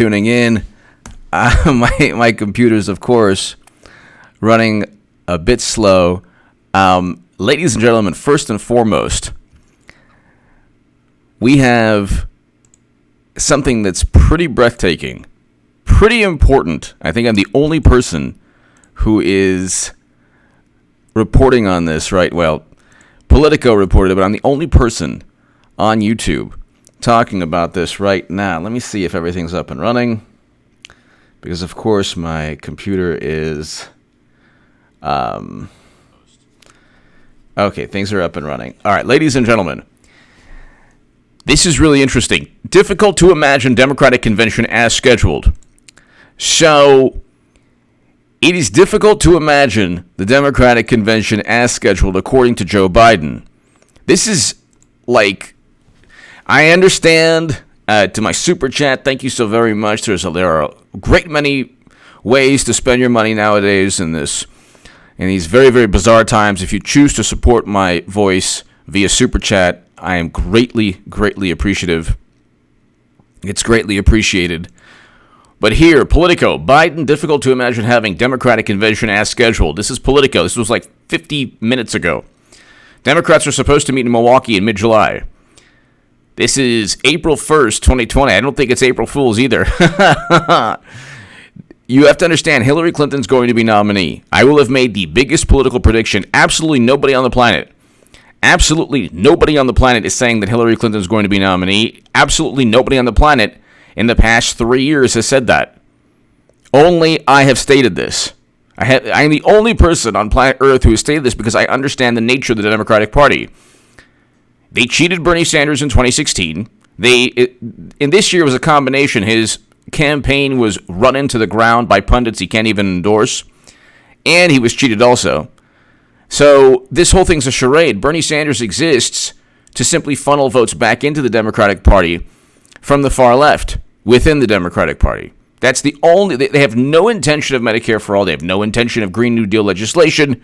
tuning in. My computer's, of course, running a bit slow. Ladies and gentlemen, first and foremost, we have something that's pretty breathtaking, pretty important. I think I'm the only person who is reporting on this, right? Well, Politico reported it, but I'm the only person on YouTube talking about this right now. Let me see if everything's up and running, because of course my computer is okay, things are up and running. All right, ladies and gentlemen, this is really interesting. Difficult to imagine Democratic convention as scheduled. So it is difficult to imagine the Democratic convention as scheduled according to Joe Biden. This is like, I understand, to my super chat, thank you so very much. There are a great many ways to spend your money nowadays in these very, very bizarre times. If you choose to support my voice via super chat, I am greatly, greatly appreciative. It's greatly appreciated. But here, Politico, Biden, difficult to imagine having Democratic convention as scheduled. This is Politico. This was like 50 minutes ago. Democrats are supposed to meet in Milwaukee in mid-July. This is April 1st, 2020. I don't think it's April Fool's either. You have to understand, Hillary Clinton's going to be nominee. I will have made the biggest political prediction. Absolutely nobody on the planet is saying that Hillary Clinton's going to be nominee. Absolutely nobody on the planet in the past 3 years has said that. Only I have stated this. I am the only person on planet Earth who has stated this because I understand the nature of the Democratic Party. They cheated Bernie Sanders in 2016. In this year was a combination. His campaign was run into the ground by pundits he can't even endorse, and he was cheated also. So this whole thing's a charade. Bernie Sanders exists to simply funnel votes back into the Democratic Party from the far left within the Democratic Party. That's the only. They have no intention of Medicare for all. They have no intention of Green New Deal legislation.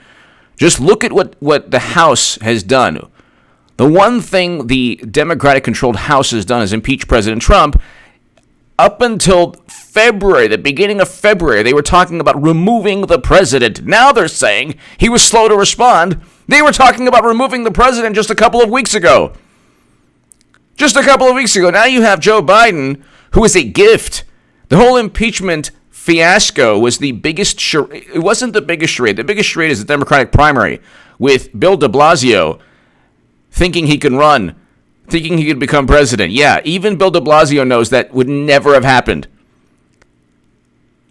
Just look at what the House has done. The one thing the Democratic-controlled House has done is impeach President Trump. Up until February, the beginning of February, they were talking about removing the president. Now they're saying he was slow to respond. They were talking about removing the president just a couple of weeks ago. Now you have Joe Biden, who is a gift. The whole impeachment fiasco was the biggest charade. It wasn't the biggest charade. The biggest charade is the Democratic primary with Bill de Blasio thinking he can run, thinking he could become president. Yeah, even Bill de Blasio knows that would never have happened.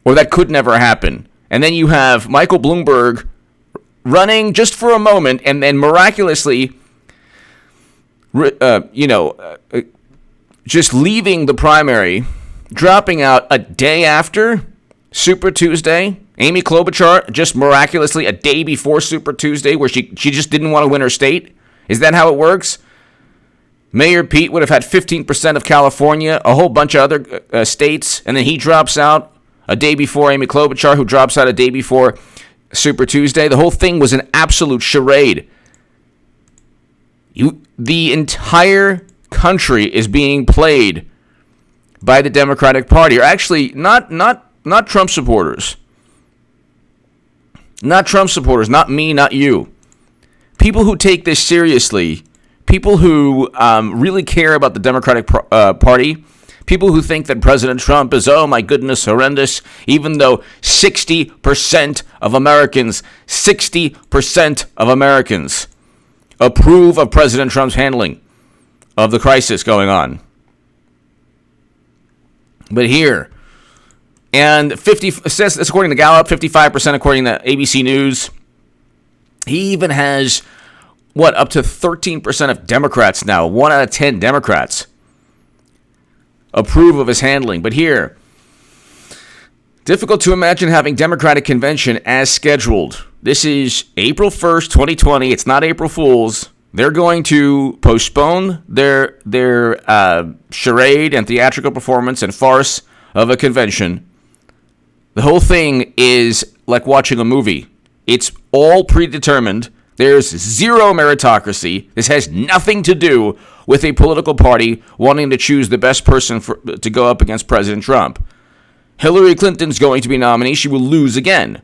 Or that could never happen. And then you have Michael Bloomberg running just for a moment and then miraculously, just leaving the primary, dropping out a day after Super Tuesday. Amy Klobuchar just miraculously a day before Super Tuesday where she just didn't want to win her state. Is that how it works? Mayor Pete would have had 15% of California, a whole bunch of other states, and then he drops out a day before Amy Klobuchar, who drops out a day before Super Tuesday. The whole thing was an absolute charade. The entire country is being played by the Democratic Party, or actually not Trump supporters. Not Trump supporters, not me, not you. People who take this seriously, people who really care about the Democratic Party, people who think that President Trump is, oh my goodness, horrendous, even though 60% of Americans approve of President Trump's handling of the crisis going on. But here, and 50 says, this according to Gallup, 55% according to ABC News. He even has, up to 13% of Democrats now, 1 out of 10 Democrats approve of his handling. But here, difficult to imagine having Democratic convention as scheduled. This is April 1st, 2020. It's not April Fool's. They're going to postpone their charade and theatrical performance and farce of a convention. The whole thing is like watching a movie. It's all predetermined. There's zero meritocracy. This has nothing to do with a political party wanting to choose the best person to go up against President Trump. Hillary Clinton's going to be nominee. She will lose again.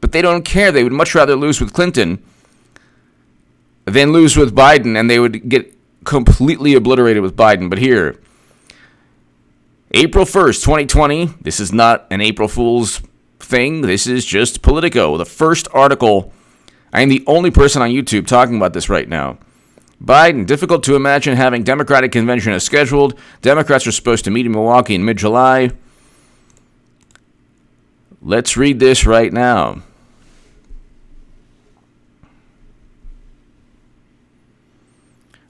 But they don't care. They would much rather lose with Clinton than lose with Biden, and they would get completely obliterated with Biden. But here, April 1st, 2020, this is not an April Fool's thing. This is just Politico. The first article, I am the only person on YouTube talking about this right now. Biden, difficult to imagine having Democratic convention as scheduled. Democrats are supposed to meet in Milwaukee in mid-July. Let's read this right now.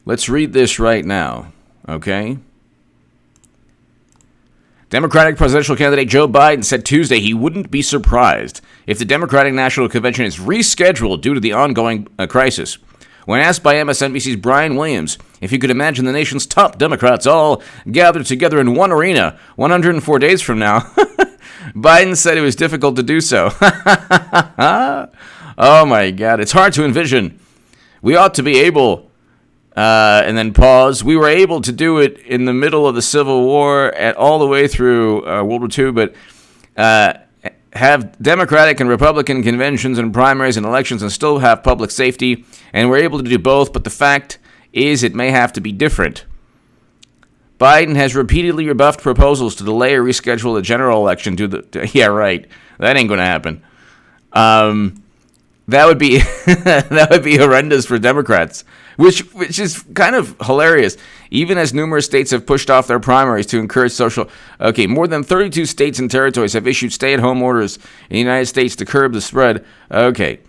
Let's read this right now, okay? Democratic presidential candidate Joe Biden said Tuesday he wouldn't be surprised if the Democratic National Convention is rescheduled due to the ongoing crisis. When asked by MSNBC's Brian Williams if he could imagine the nation's top Democrats all gathered together in one arena 104 days from now, Biden said it was difficult to do so. Oh my God, it's hard to envision. We ought to be able, and then pause, we were able to do it in the middle of the Civil War all the way through World War II, but have Democratic and Republican conventions and primaries and elections and still have public safety, and we're able to do both, but the fact is it may have to be different. Biden has repeatedly rebuffed proposals to delay or reschedule the general election yeah, right. That ain't going to happen. That would be that would be horrendous for Democrats, which is kind of hilarious. Even as numerous states have pushed off their primaries to encourage social. Okay, more than 32 states and territories have issued stay-at-home orders in the United States to curb the spread. Okay.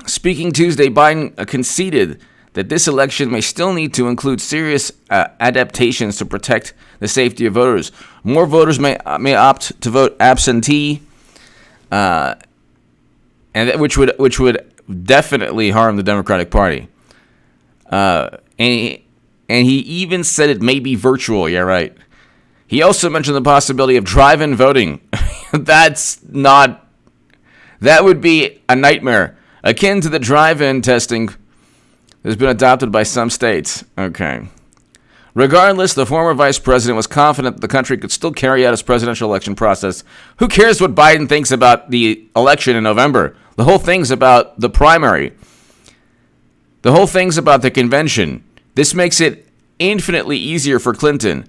Speaking Tuesday, Biden conceded that this election may still need to include serious adaptations to protect the safety of voters. More voters may opt to vote absentee, and which would definitely harm the Democratic Party. And he even said it may be virtual. Yeah, right. He also mentioned the possibility of drive-in voting. That would be a nightmare, akin to the drive-in testing that's been adopted by some states. Okay. Regardless, the former vice president was confident that the country could still carry out its presidential election process. Who cares what Biden thinks about the election in November? The whole thing's about the primary. The whole thing's about the convention. This makes it infinitely easier for Clinton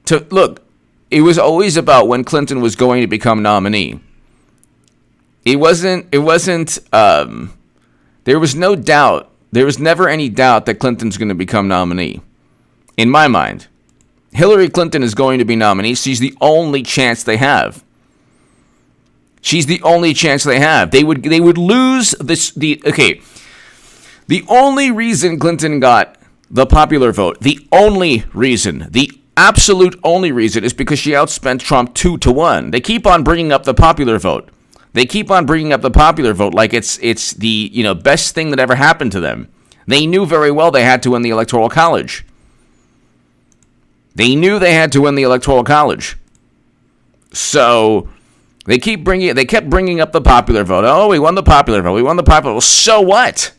to look. It was always about when Clinton was going to become nominee. It wasn't. There was no doubt. There was never any doubt that Clinton's going to become nominee. In my mind, Hillary Clinton is going to be nominee. She's the only chance they have. She's the only chance they have. They would lose this. The only reason Clinton got the popular vote, the absolute only reason, is because she outspent Trump 2-1. They keep on bringing up the popular vote. Like it's the best thing that ever happened to them. They knew very well they had to win the Electoral College. So they kept bringing up the popular vote. Oh, we won the popular vote. Well, so what?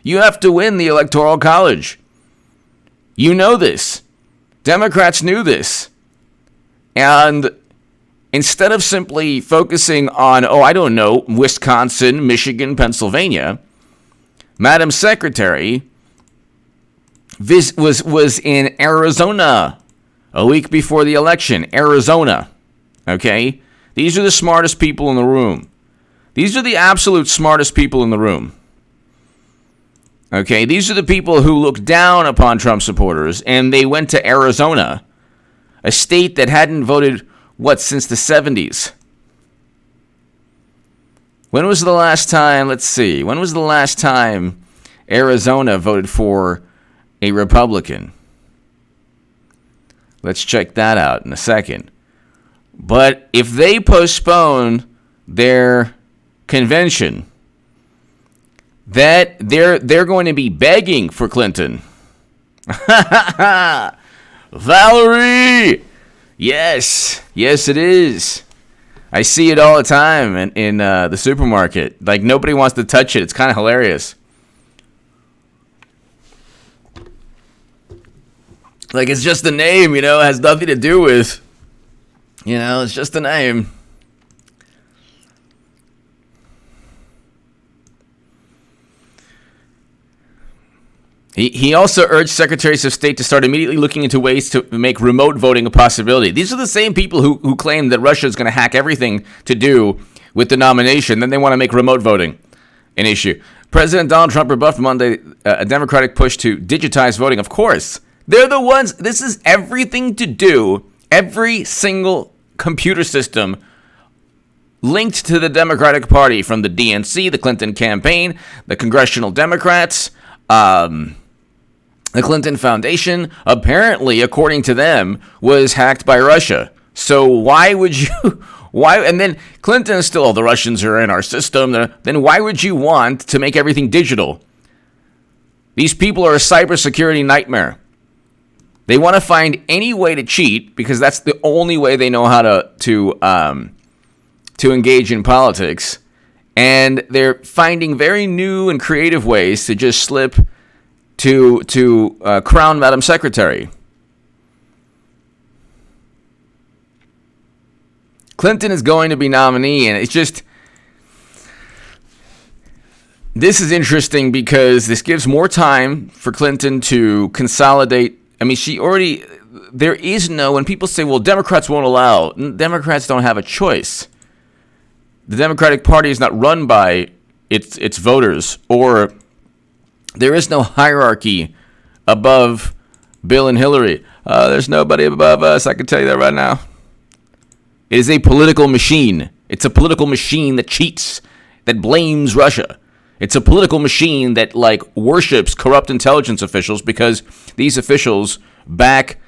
You have to win the Electoral College. You know this. Democrats knew this. And instead of simply focusing on, Wisconsin, Michigan, Pennsylvania, Madam Secretary was in Arizona a week before the election. Arizona. Okay? These are the smartest people in the room. These are the absolute smartest people in the room. Okay? These are the people who look down upon Trump supporters, and they went to Arizona, a state that hadn't voted, since the 70s. When was the last time, Arizona voted for a Republican? Let's check that out in a second. But if they postpone their convention, that they're going to be begging for Clinton. Valerie! Yes, it is. I see it all the time in the supermarket. Like, nobody wants to touch it. It's kind of hilarious. Like, it's just a name, it has nothing to do with, it's just a name. He also urged secretaries of state to start immediately looking into ways to make remote voting a possibility. These are the same people who claim that Russia is going to hack everything to do with the nomination. Then they want to make remote voting an issue. President Donald Trump rebuffed Monday a Democratic push to digitize voting. Of course, they're the ones. This is everything to do. Every single computer system linked to the Democratic Party, from the DNC, the Clinton campaign, the Congressional Democrats, the Clinton Foundation, apparently, according to them, was hacked by Russia. So why would you... And then Clinton is still, the Russians are in our system. Then why would you want to make everything digital? These people are a cybersecurity nightmare. They want to find any way to cheat because that's the only way they know how to engage in politics. And they're finding very new and creative ways to just slip to crown Madam Secretary. Clinton is going to be nominee, and it's just... This is interesting because this gives more time for Clinton to consolidate. I mean, there is no... When people say, well, Democrats won't allow... Democrats don't have a choice. The Democratic Party is not run by its voters, or there is no hierarchy above Bill and Hillary. There's nobody above us, I can tell you that right now. It is a political machine. It's a political machine that cheats, that blames Russia. It's a political machine that, worships corrupt intelligence officials because these officials back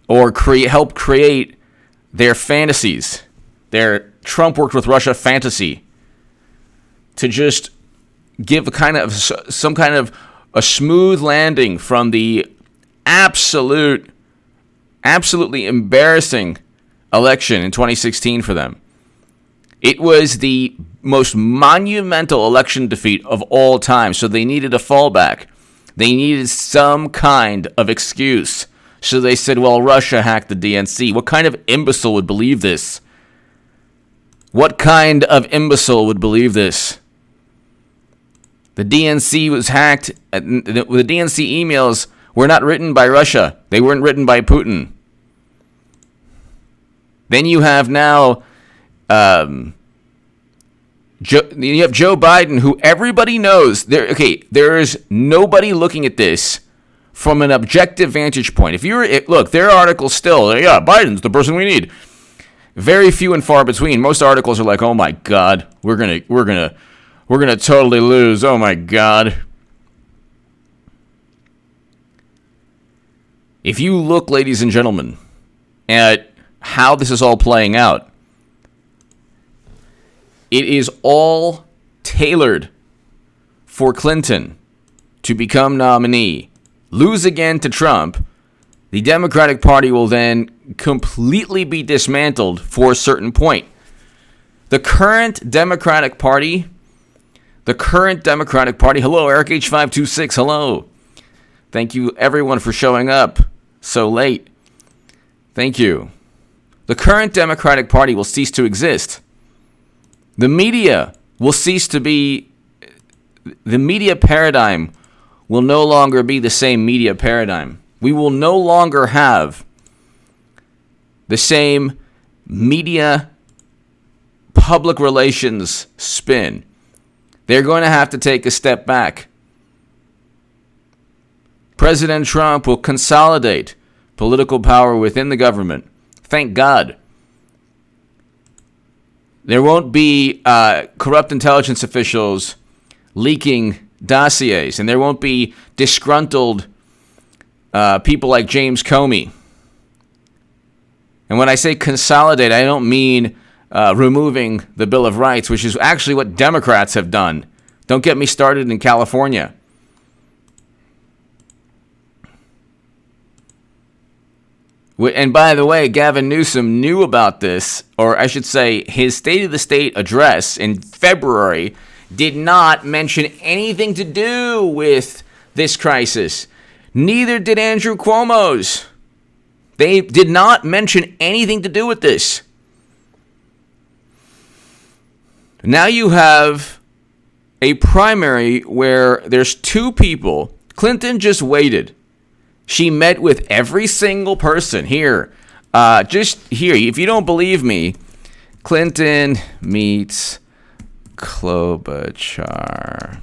or help create their fantasies, their Trump worked with Russia fantasy, to just give some kind of a smooth landing from the absolutely embarrassing election in 2016 for them. It was the most monumental election defeat of all time, so they needed a fallback. They needed some kind of excuse. So they said, well, Russia hacked the DNC. What kind of imbecile would believe this? What kind of imbecile would believe this? The DNC was hacked. The DNC emails were not written by Russia. They weren't written by Putin. Then you have now, you have Joe Biden, who everybody knows. There is nobody looking at this from an objective vantage point. Look, there are articles still. Yeah, Biden's the person we need. Very few and far between. Most articles are like, "Oh my God, we're gonna totally lose. Oh my God." If you look, ladies and gentlemen, at how this is all playing out, it is all tailored for Clinton to become nominee, lose again to Trump. The Democratic Party will then completely be dismantled for a certain point. The current Democratic Party, hello, Eric H526, hello. Thank you, everyone, for showing up so late. Thank you. The current Democratic Party will cease to exist. The media will cease to be... The media paradigm will no longer be the same media paradigm. We will no longer have the same media public relations spin. They're going to have to take a step back. President Trump will consolidate political power within the government. Thank God. There won't be corrupt intelligence officials leaking dossiers, and there won't be disgruntled people like James Comey. And when I say consolidate, I don't mean removing the Bill of Rights, which is actually what Democrats have done. Don't get me started in California. And by the way, Gavin Newsom knew about this, or I should say his State of the State address in February did not mention anything to do with this crisis. Neither did Andrew Cuomo's. They did not mention anything to do with this. Now you have a primary where there's two people. Clinton just waited. She met with every single person here. Just here, if you don't believe me, Clinton meets Klobuchar.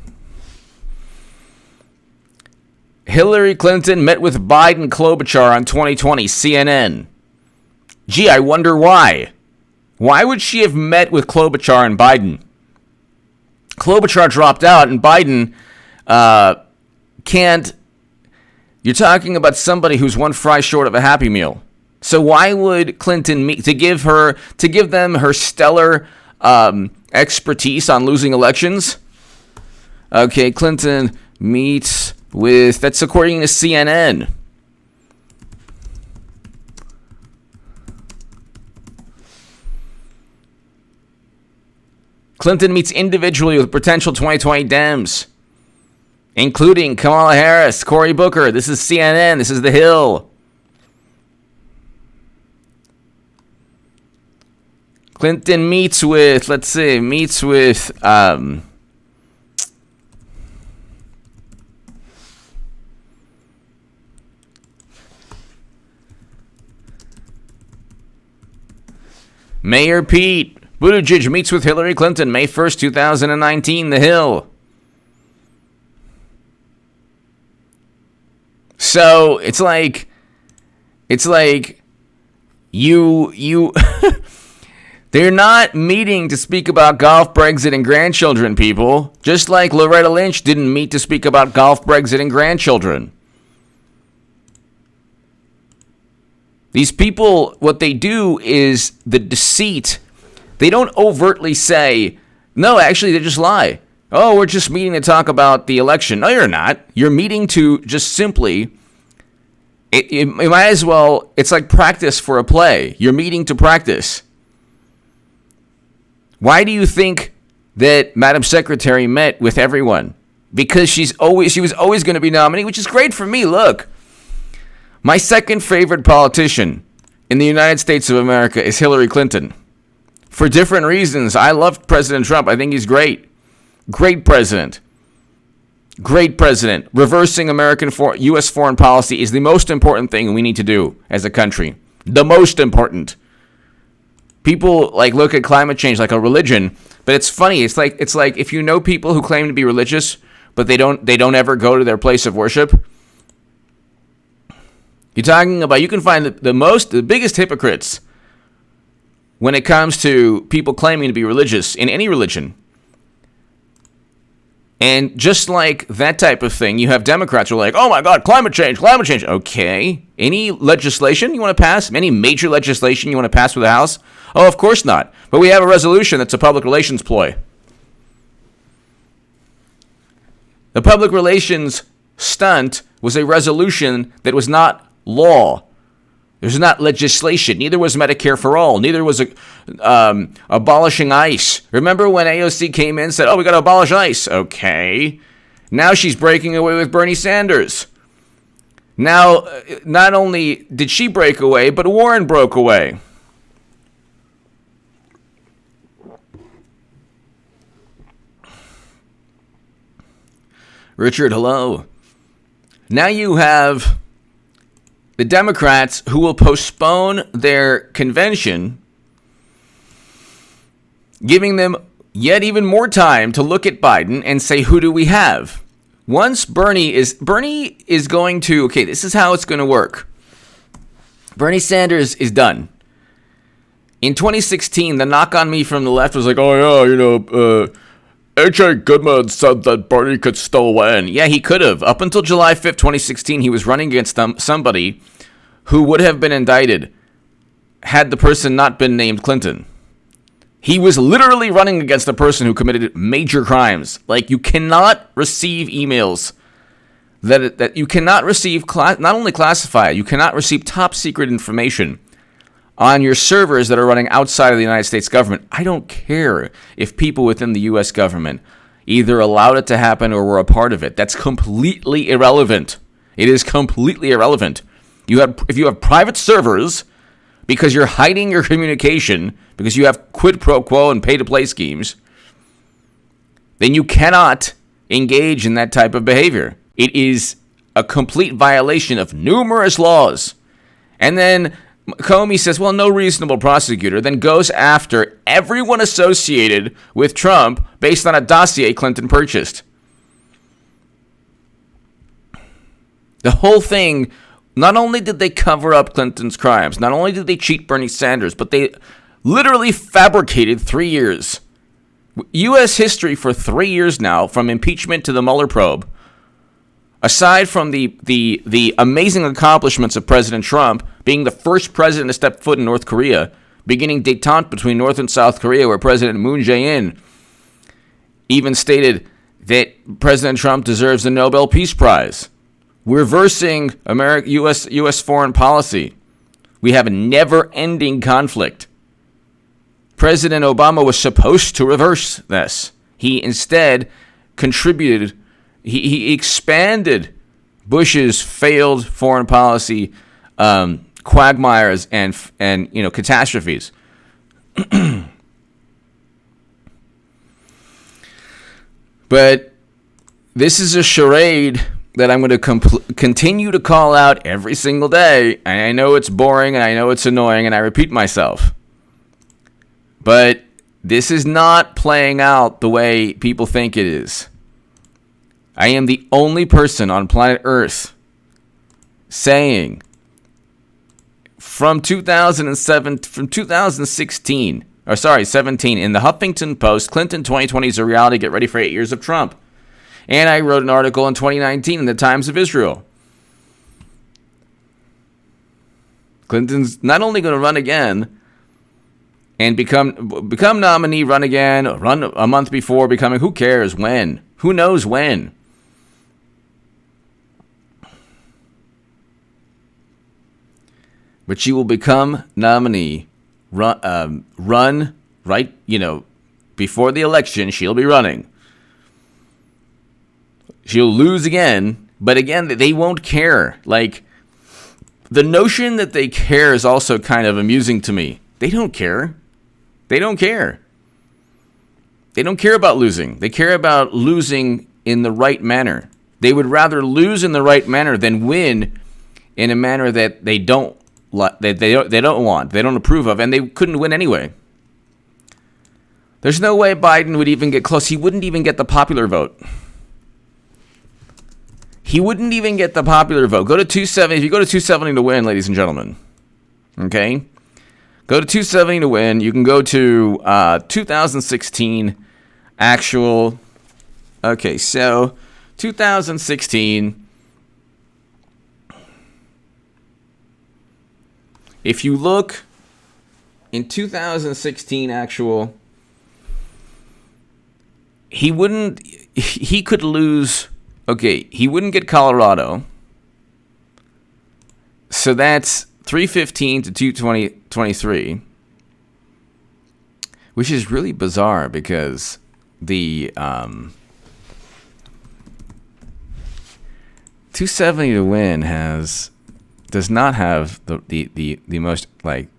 Hillary Clinton met with Biden Klobuchar on 2020, CNN. Gee, I wonder why. Why would she have met with Klobuchar and Biden? Klobuchar dropped out and Biden can't. You're talking about somebody who's one fry short of a Happy Meal. So why would Clinton meet to give them her stellar expertise on losing elections? Okay, Clinton meets with, that's according to CNN. Clinton meets individually with potential 2020 Dems, including Kamala Harris, Cory Booker. This is CNN. This is The Hill. Clinton meets with, Mayor Pete Buttigieg meets with Hillary Clinton May 1st, 2019, The Hill. So it's like you they're not meeting to speak about golf, Brexit, and grandchildren, people. Just like Loretta Lynch didn't meet to speak about golf, Brexit, and grandchildren. These people, what they do is the deceit. They don't overtly say, no, actually, they just lie. Oh, we're just meeting to talk about the election. No, you're not. You're meeting to just simply, it might as well, it's like practice for a play. You're meeting to practice. Why do you think that Madam Secretary met with everyone? Because she was always going to be nominated, which is great for me. Look, my second favorite politician in the United States of America is Hillary Clinton. For different reasons. I love President Trump. I think he's great. Great president. Great president. Reversing U.S. foreign policy is the most important thing we need to do as a country. The most important. People look at climate change like a religion, but it's funny. It's like if you know people who claim to be religious, but they don't ever go to their place of worship. You're talking about, you can find the biggest hypocrites when it comes to people claiming to be religious in any religion. And just like that type of thing, you have Democrats who are like, oh my God, climate change. Okay. Any legislation you want to pass? Any major legislation you want to pass with the House? Oh, of course not. But we have a resolution that's a public relations ploy. The public relations stunt was a resolution that was not law. There's not legislation. Neither was Medicare for all. Neither was abolishing ICE. Remember when AOC came in and said, oh, we got to abolish ICE. Okay. Now she's breaking away with Bernie Sanders. Now, not only did she break away, but Warren broke away. Richard, hello. Now you have the Democrats who will postpone their convention, giving them yet even more time to look at Biden and say, who do we have? Once Bernie is going to, okay, this is how it's going to work. Bernie Sanders is done. In 2016, the knock on me from the left was like, oh yeah, H.A. Goodman said that Bernie could still win. Yeah, he could have. Up until July 5th, 2016, he was running against somebody who would have been indicted had the person not been named Clinton. He was literally running against a person who committed major crimes. Like, you cannot receive emails that you cannot receive, not only classified, you cannot receive top secret information on your servers that are running outside of the United States government. I don't care if people within the U.S. government either allowed it to happen or were a part of it. That's completely irrelevant. It is completely irrelevant. If you have private servers because you're hiding your communication, because you have quid pro quo and pay-to-play schemes, then you cannot engage in that type of behavior. It is a complete violation of numerous laws. And then Comey says, well, no reasonable prosecutor, then goes after everyone associated with Trump based on a dossier Clinton purchased. The whole thing, not only did they cover up Clinton's crimes, not only did they cheat Bernie Sanders, but they literally fabricated 3 years. U.S. history for 3 years now, from impeachment to the Mueller probe, aside from the amazing accomplishments of President Trump, being the first president to step foot in North Korea, beginning détente between North and South Korea, where President Moon Jae-in even stated that President Trump deserves the Nobel Peace Prize. Reversing U.S. foreign policy. We have a never-ending conflict. President Obama was supposed to reverse this. He instead contributed, he expanded Bush's failed foreign policy quagmires and catastrophes. But this is a charade that I'm going to continue to call out every single day. And I know it's boring and I know it's annoying and I repeat myself. But this is not playing out the way people think it is. I am the only person on planet Earth saying from 2016, in the Huffington Post, Clinton 2020 is a reality. Get ready for 8 years of Trump. And I wrote an article in 2019 in the Times of Israel. Clinton's not only going to run again and become nominee, run again, run a month before becoming, who cares when? Who knows when? But she will become nominee, run right, before the election, she'll be running. She'll lose again, but again, they won't care. Like, the notion that they care is also kind of amusing to me. They don't care. They don't care. They don't care about losing. They care about losing in the right manner. They would rather lose in the right manner than win in a manner that they don't want, they don't approve of, and they couldn't win anyway. There's no way Biden would even get close. He wouldn't even get the popular vote. He wouldn't even get the popular vote. Go to 270. If you go to 270 to win, ladies and gentlemen, okay? Go to 270 to win. You can go to 2016 actual. Okay, so 2016. If you look in 2016 actual, he could lose. Okay, he wouldn't get Colorado. So that's 315 to 223, which is really bizarre because the 270 to win does not have the most, like,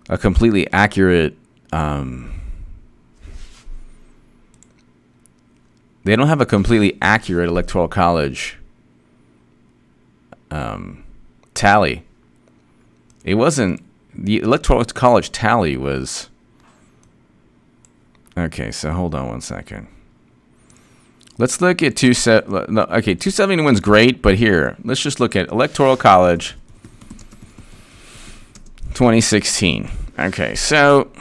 a completely accurate they don't have a completely accurate electoral college tally. It wasn't, the electoral college tally was, okay, so hold on one second. Let's look at 270 to win's great, but here, let's just look at electoral college 2016. Okay, so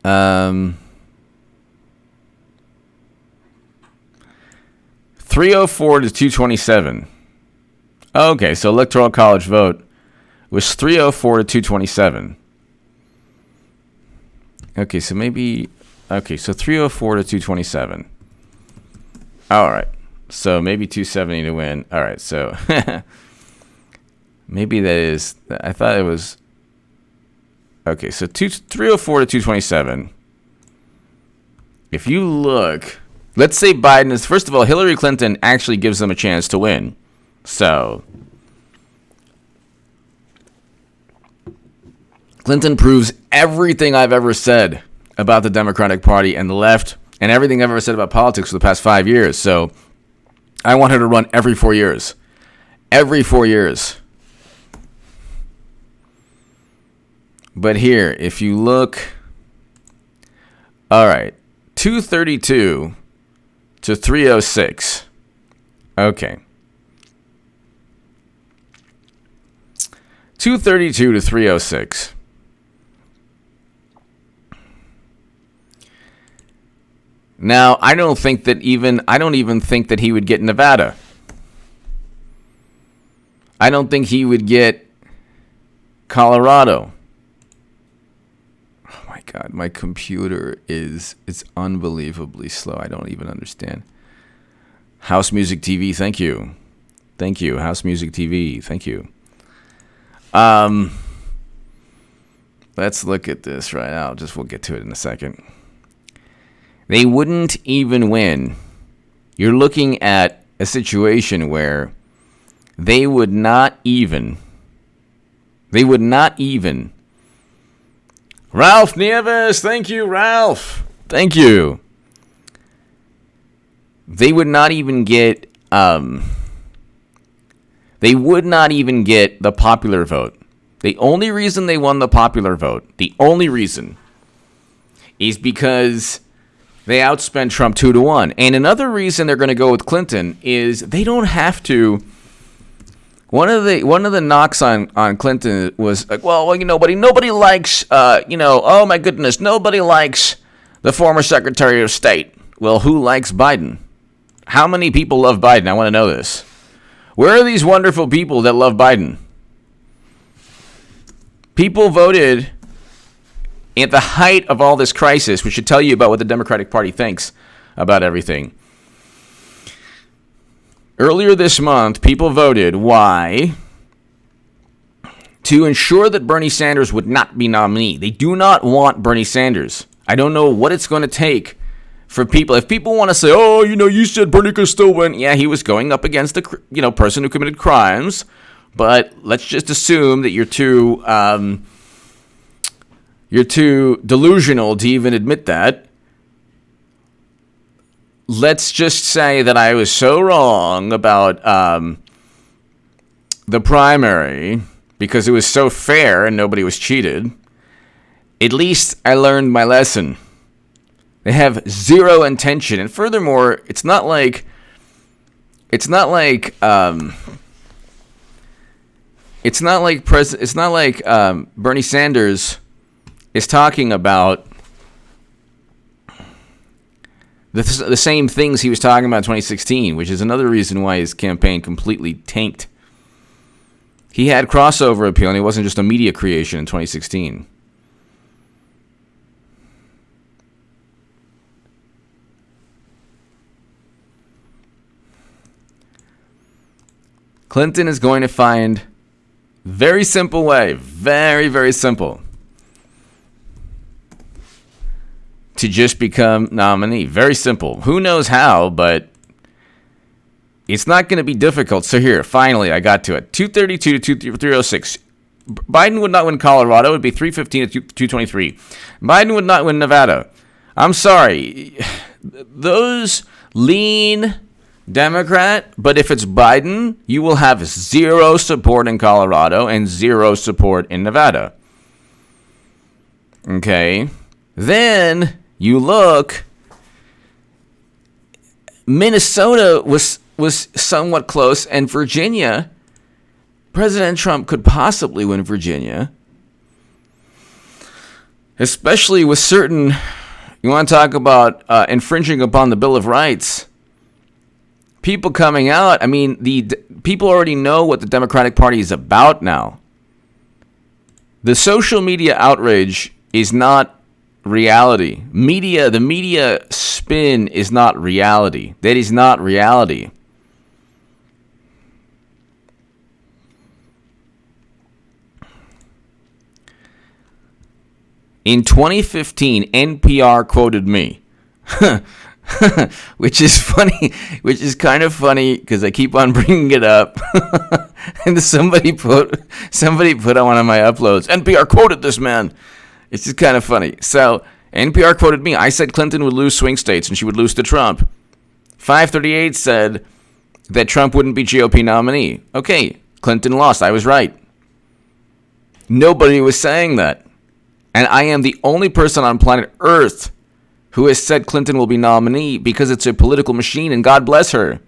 um, 304 to 227. Okay, so electoral college vote was 304 to 227. Okay, so maybe, okay, so 304 to 227. All right, so maybe 270 to win. All right, so maybe that is, I thought it was, okay, so 304 to 227. if you look, let's say Biden is, first of all, Hillary Clinton actually gives them a chance to win. So Clinton proves everything I've ever said about the Democratic Party and the left, and everything I've ever said about politics for the past 5 years. So I want her to run every 4 years. Every 4 years. But here, if you look, all right, 232 to 306. Okay. 232 to 306. Now, I don't even think that he would get Nevada. I don't think he would get Colorado. Oh my God, my computer it's unbelievably slow. I don't even understand. House Music TV, thank you. Thank you, House Music TV, thank you. Let's look at this right now. We'll get to it in a second. They wouldn't even win. You're looking at a situation where they would not even. Ralph Nieves, thank you, Ralph. Thank you. They would not even get. They would not even get the popular vote. The only reason they won the popular vote, the only reason, is because they outspent Trump 2-1. And another reason they're going to go with Clinton is they don't have to. One of the knocks on Clinton was like, well, nobody likes, oh my goodness, nobody likes the former Secretary of State. Well, who likes Biden? How many people love Biden? I want to know this. Where are these wonderful people that love Biden? People voted at the height of all this crisis, which should tell you about what the Democratic Party thinks about everything. Earlier this month, people voted why? To ensure that Bernie Sanders would not be nominee. They do not want Bernie Sanders. I don't know what it's going to take for people. If people want to say, oh, you said Bernie could still win. Yeah, he was going up against a person who committed crimes. But let's just assume that you're too delusional to even admit that. Let's just say that I was so wrong about the primary because it was so fair and nobody was cheated. At least I learned my lesson. They have zero intention, and furthermore, it's not like Bernie Sanders is talking about the same things he was talking about in 2016, which is another reason why his campaign completely tanked. He had crossover appeal, and it wasn't just a media creation in 2016. Clinton is going to find very simple way, very, very simple, to just become nominee. Very simple. Who knows how, but it's not going to be difficult. So here, finally, I got to it. 232 to 306. Biden would not win Colorado. It would be 315 to 223. Biden would not win Nevada. I'm sorry. Those lean Democrat, but if it's Biden, you will have zero support in Colorado and zero support in Nevada. Okay. Then you look, Minnesota was somewhat close, and Virginia, President Trump could possibly win Virginia, especially with certain, you want to talk about infringing upon the Bill of Rights. People coming out, I mean, people already know what the Democratic Party is about now. The social media outrage is not reality. The media spin is not reality. That is not reality. In 2015, NPR quoted me. which is funny, which is kind of funny because I keep on bringing it up. And somebody put on one of my uploads, NPR quoted this man. It's just kind of funny. So NPR quoted me. I said Clinton would lose swing states and she would lose to Trump. 538 said that Trump wouldn't be GOP nominee. Okay, Clinton lost. I was right. Nobody was saying that. And I am the only person on planet Earth who has said Clinton will be nominee because it's a political machine, and God bless her.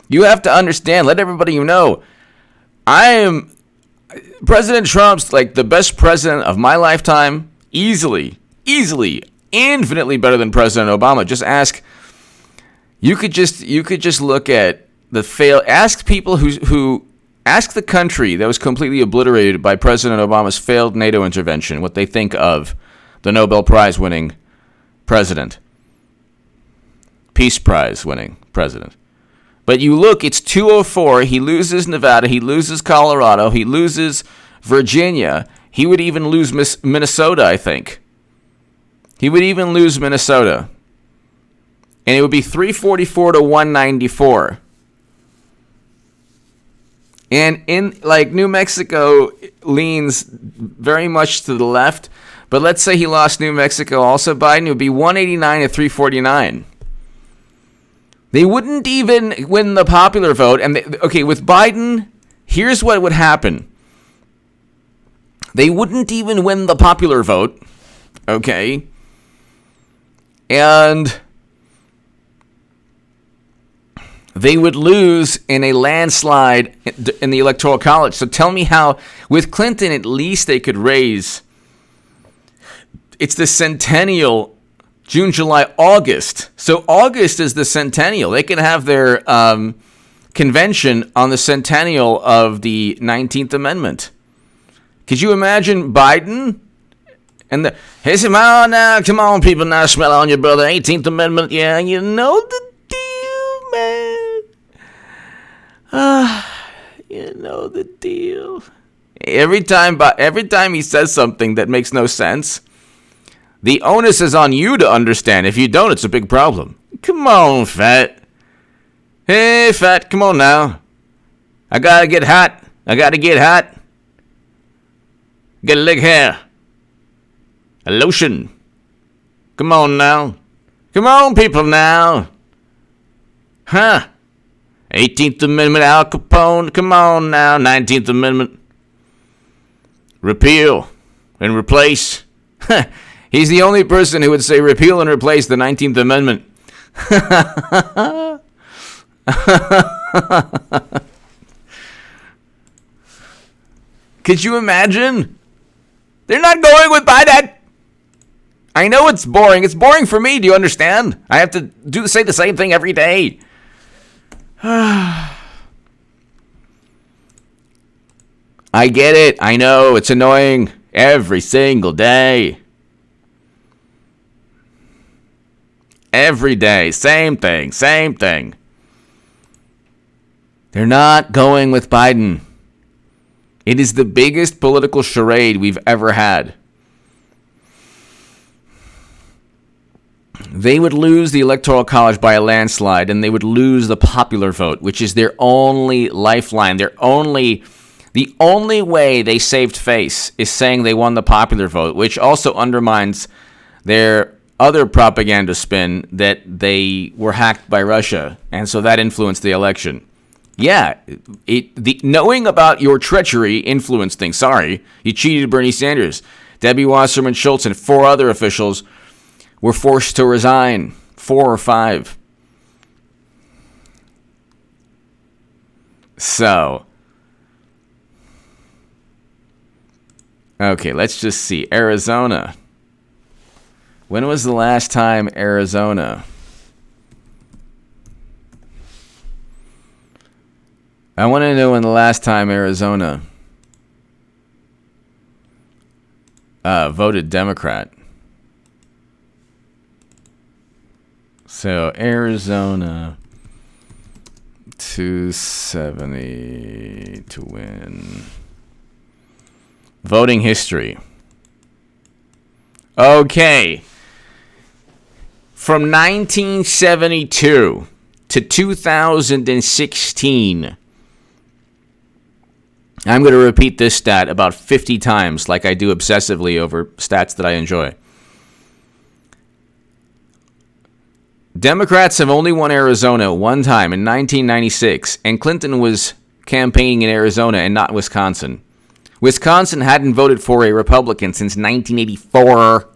You have to understand, let everybody you know, President Trump's like the best president of my lifetime, easily, infinitely better than President Obama. Just ask, you could just look at ask people ask the country that was completely obliterated by President Obama's failed NATO intervention, what they think of the Nobel Prize winning president. Peace Prize winning president. But you look, it's 204. He loses Nevada. He loses Colorado. He loses Virginia. He would even lose Minnesota, I think. He would even lose Minnesota. And it would be 344 to 194. And in like New Mexico leans very much to the left. But let's say he lost New Mexico also, Biden, it would be 189 to 349. They wouldn't even win the popular vote. And with Biden, here's what would happen. They wouldn't even win the popular vote. Okay. And they would lose in a landslide in the Electoral College. So tell me how, with Clinton, at least they could raise. It's the centennial, June, July, August. So August is the centennial. They can have their convention on the centennial of the 19th Amendment. Could you imagine Biden? And hey, come on now, come on, people, now smell on your brother. 18th Amendment, yeah, you know the deal, man. You know the deal. Every time he says something that makes no sense, the onus is on you to understand. If you don't, it's a big problem. Come on, Fat. Hey, Fat, come on now. I gotta get hot. Get a leg hair. A lotion. Come on now. Come on, people now. Huh? 18th Amendment, Al Capone. Come on now. 19th Amendment. Repeal and replace. He's the only person who would say repeal and replace the 19th Amendment. Could you imagine? They're not going with Biden. I know it's boring. It's boring for me. Do you understand? I have to say the same thing every day. I get it. I know. It's annoying every single day. Every day. Same thing. They're not going with Biden. It is the biggest political charade we've ever had. They would lose the Electoral College by a landslide, and they would lose the popular vote, which is their only lifeline. The only way they saved face is saying they won the popular vote, which also undermines their other propaganda spin that they were hacked by Russia, and so that influenced the election. Yeah, knowing about your treachery influenced things. Sorry, you cheated Bernie Sanders. Debbie Wasserman Schultz and 4 other officials were forced to resign. 4 or 5. So, okay, let's just see. Arizona. When was the last time Arizona? I want to know when the last time Arizona voted Democrat. So Arizona 270 to win. Voting history. Okay. From 1972 to 2016, I'm going to repeat this stat about 50 times like I do obsessively over stats that I enjoy. Democrats have only won Arizona one time in 1996, and Clinton was campaigning in Arizona and not Wisconsin. Wisconsin hadn't voted for a Republican since 1984.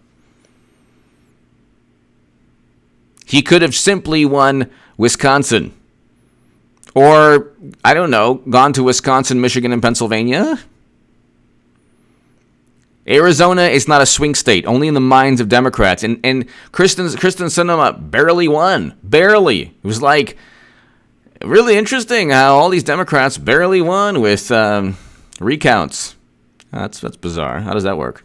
He could have simply won Wisconsin. Or, I don't know, gone to Wisconsin, Michigan, and Pennsylvania? Arizona is not a swing state, only in the minds of Democrats. And Kristen Sinema barely won. Barely. It was like really interesting how all these Democrats barely won with recounts. That's bizarre. How does that work?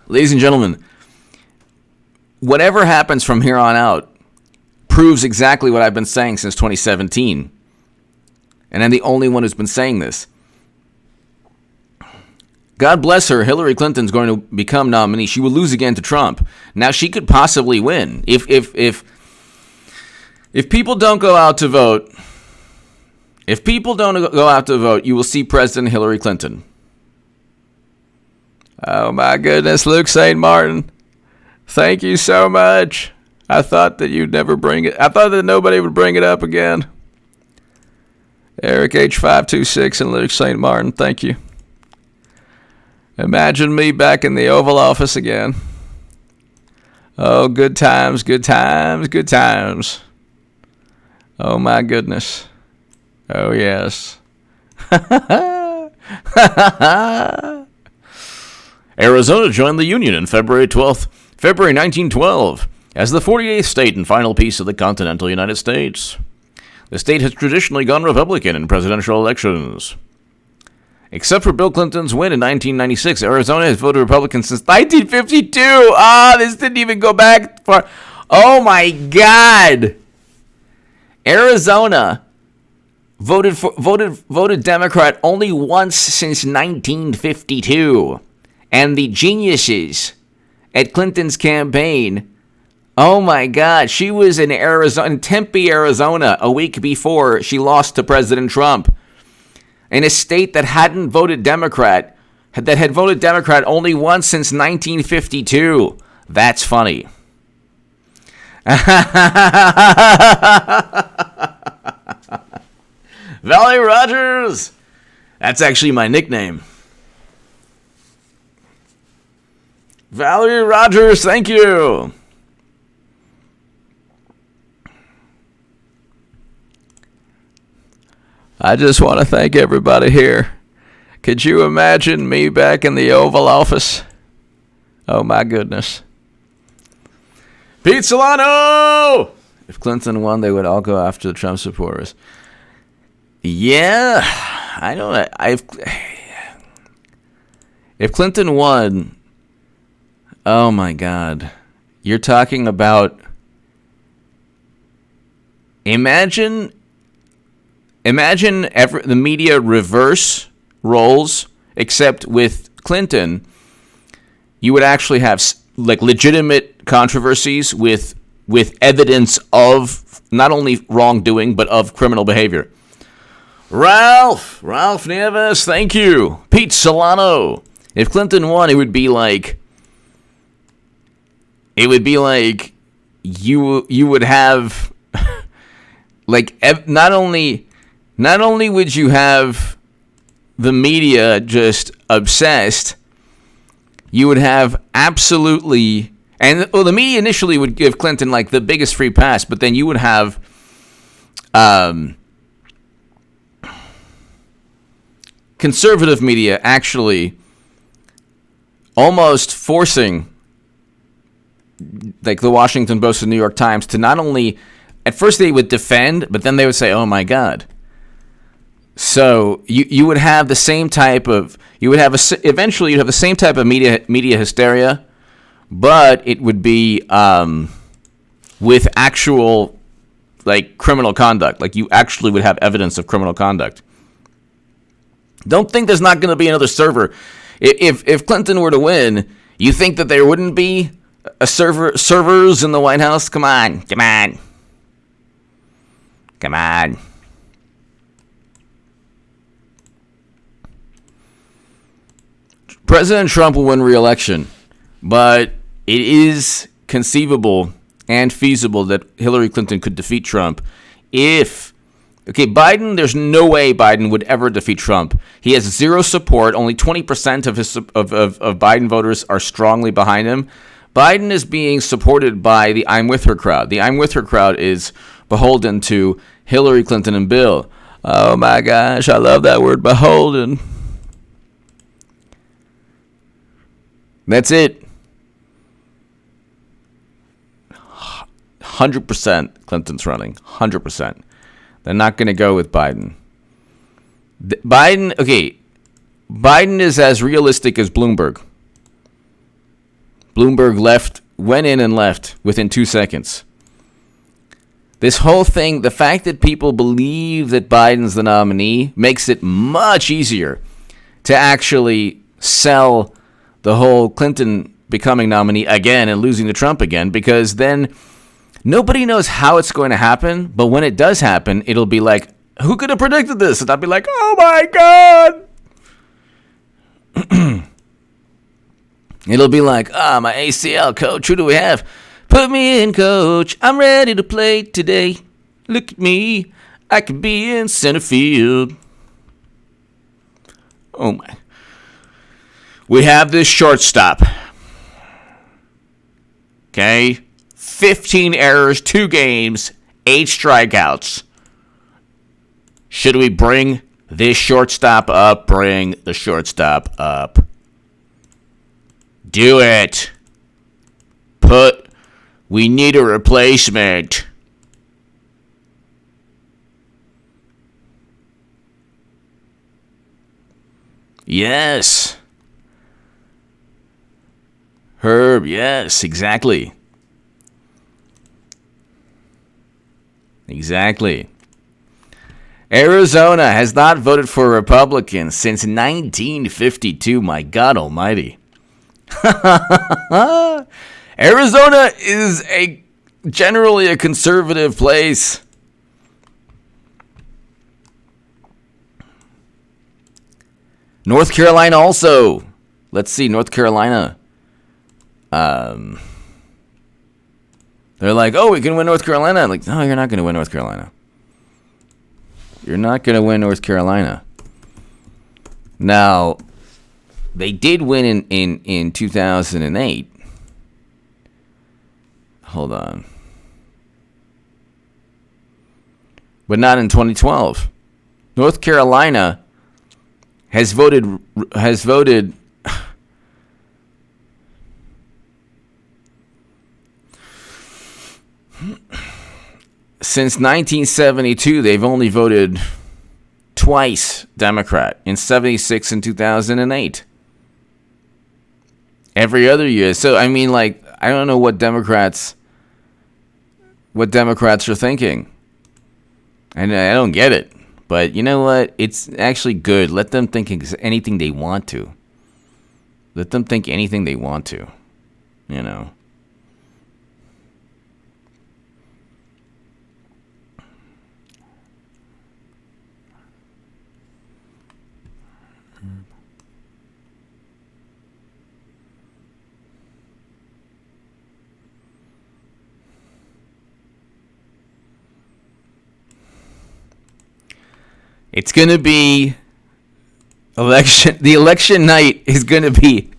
Ladies and gentlemen, whatever happens from here on out proves exactly what I've been saying since 2017. And I'm the only one who's been saying this. God bless her, Hillary Clinton's going to become nominee. She will lose again to Trump. Now, she could possibly win. If people don't go out to vote, you will see President Hillary Clinton. Oh, my goodness, Luke St. Martin. Thank you so much. I thought that you'd never bring it. I thought that nobody would bring it up again. Eric H526 and Luke St. Martin, thank you. Imagine me back in the Oval Office again. Oh, good times, good times, good times. Oh, my goodness. Oh, yes. Arizona joined the Union on February 1912, as the 48th state and final piece of the continental United States. The state has traditionally gone Republican in presidential elections. Except for Bill Clinton's win in 1996, Arizona has voted Republican since 1952. This didn't even go back far. Oh my God! Arizona voted Democrat only once since 1952. And the geniuses at Clinton's campaign, oh my God, she was in Tempe, Arizona, a week before she lost to President Trump, in a state that hadn't voted Democrat, that had voted Democrat only once since 1952. That's funny. Valerie Rogers. That's actually my nickname. Valerie Rogers, thank you. I just want to thank everybody here. Could you imagine me back in the Oval Office? Oh my goodness. Pete Solano! If Clinton won, they would all go after the Trump supporters. Yeah, I don't know. If Clinton won, oh my God. You're talking about, imagine the media reverse roles, except with Clinton, you would actually have like legitimate controversies with evidence of not only wrongdoing, but of criminal behavior. Ralph Nieves, thank you. Pete Solano. If Clinton won, it would be like you would have like not only would you have the media just obsessed, you would have absolutely, and the media initially would give Clinton like the biggest free pass, but then you would have conservative media actually almost forcing like the Washington Post and New York Times to not only, at first they would defend, but then they would say, oh my God. So you would have the same type of, eventually you'd have the same type of media hysteria, but it would be with actual like criminal conduct. Like you actually would have evidence of criminal conduct. Don't think there's not going to be another server If Clinton were to win, you think that there wouldn't be servers in the White House? Come on. President Trump will win re-election, but it is conceivable and feasible that Hillary Clinton could defeat Trump if... Okay, Biden, there's no way Biden would ever defeat Trump. He has zero support. Only 20% of Biden voters are strongly behind him. Biden is being supported by the I'm With Her crowd. The I'm With Her crowd is beholden to Hillary Clinton and Bill. Oh my gosh, I love that word, beholden. That's it. 100% Clinton's running. 100%. They're not going to go with Biden. Biden is as realistic as Bloomberg. Bloomberg went in and left within 2 seconds. This whole thing, the fact that people believe that Biden's the nominee makes it much easier to actually sell the whole Clinton becoming nominee again and losing to Trump again, because then nobody knows how it's going to happen, but when it does happen, it'll be like, who could have predicted this? And I'll be like, oh my God. It'll be like, my ACL, coach, who do we have? Put me in, coach. I'm ready to play today. Look at me. I could be in center field. Oh my. We have this shortstop. Okay? 15 errors, 2 games, 8 strikeouts. Should we bring this shortstop up? Bring the shortstop up. Do it. We need a replacement. Yes. Herb, yes, exactly. Exactly. Arizona has not voted for a Republican since 1952. My God almighty. Arizona is generally a conservative place. North Carolina also. Let's see, North Carolina. They're like, oh, we can win North Carolina. I'm like, no, you're not going to win North Carolina. You're not going to win North Carolina. Now, they did win in 2008. Hold on. But not in 2012. North Carolina has voted since 1972, they've only voted twice Democrat, in 76 and 2008. Every other year. So, I mean, like, I don't know what Democrats are thinking. And I don't get it. But you know what? It's actually good. Let them think anything they want to. Let them think anything they want to. You know. It's going to be the election night is going to be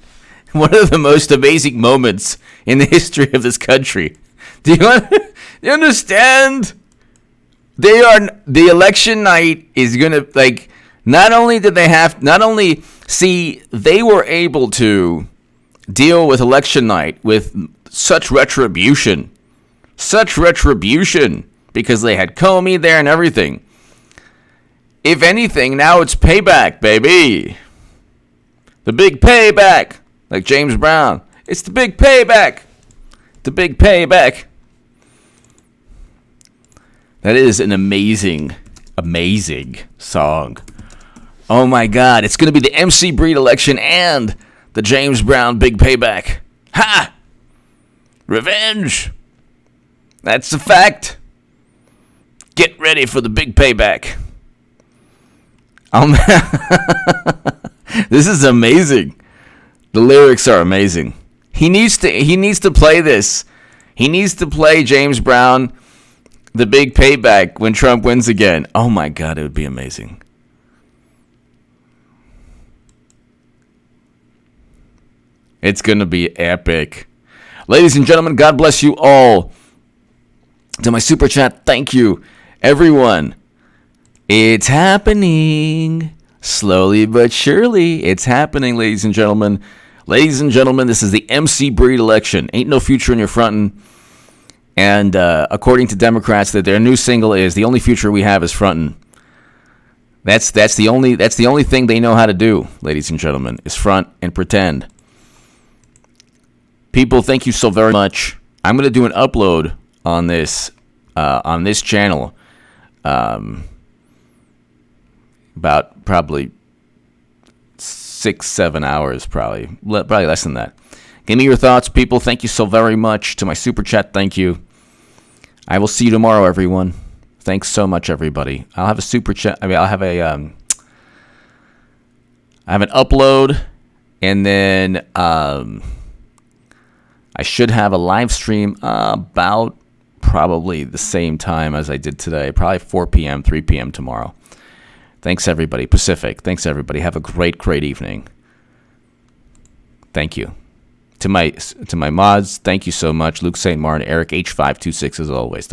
one of the most amazing moments in the history of this country. Do you understand? The election night is going to, like, they were able to deal with election night with such retribution because they had Comey there and everything. If anything, now it's payback, baby. The big payback. Like James Brown. It's the big payback. The big payback. That is an amazing, amazing song. Oh my God, it's going to be the MC Breed election and the James Brown big payback. Ha! Revenge! That's a fact. Get ready for the big payback. This is amazing. The lyrics are amazing. He needs to play this. He needs to play James Brown, the big payback, when Trump wins again. Oh my God, it would be amazing. It's going to be epic. Ladies and gentlemen, God bless you all. To my super chat, thank you, everyone. It's happening. Slowly but surely, it's happening, ladies and gentlemen. Ladies and gentlemen, this is the MC Breed election. Ain't no future in your frontin'. And according to Democrats, that their new single is "The Only Future We Have Is Frontin'." That's the only thing they know how to do, ladies and gentlemen, is front and pretend. People, thank you so very much. I'm going to do an upload on this channel about probably 6-7 hours, probably less than that. Give me your thoughts, people. Thank you so very much. To my super chat, thank you. I will see you tomorrow, everyone. Thanks so much, everybody. I'll have a super chat. I'll have a I have an upload, and then I should have a live stream about probably the same time as I did today, probably 4 p.m., 3 p.m. tomorrow. Thanks, everybody. Pacific. Thanks, everybody. Have a great, great evening. Thank you. To my mods, thank you so much. Luke St. Martin, Eric H526, as always.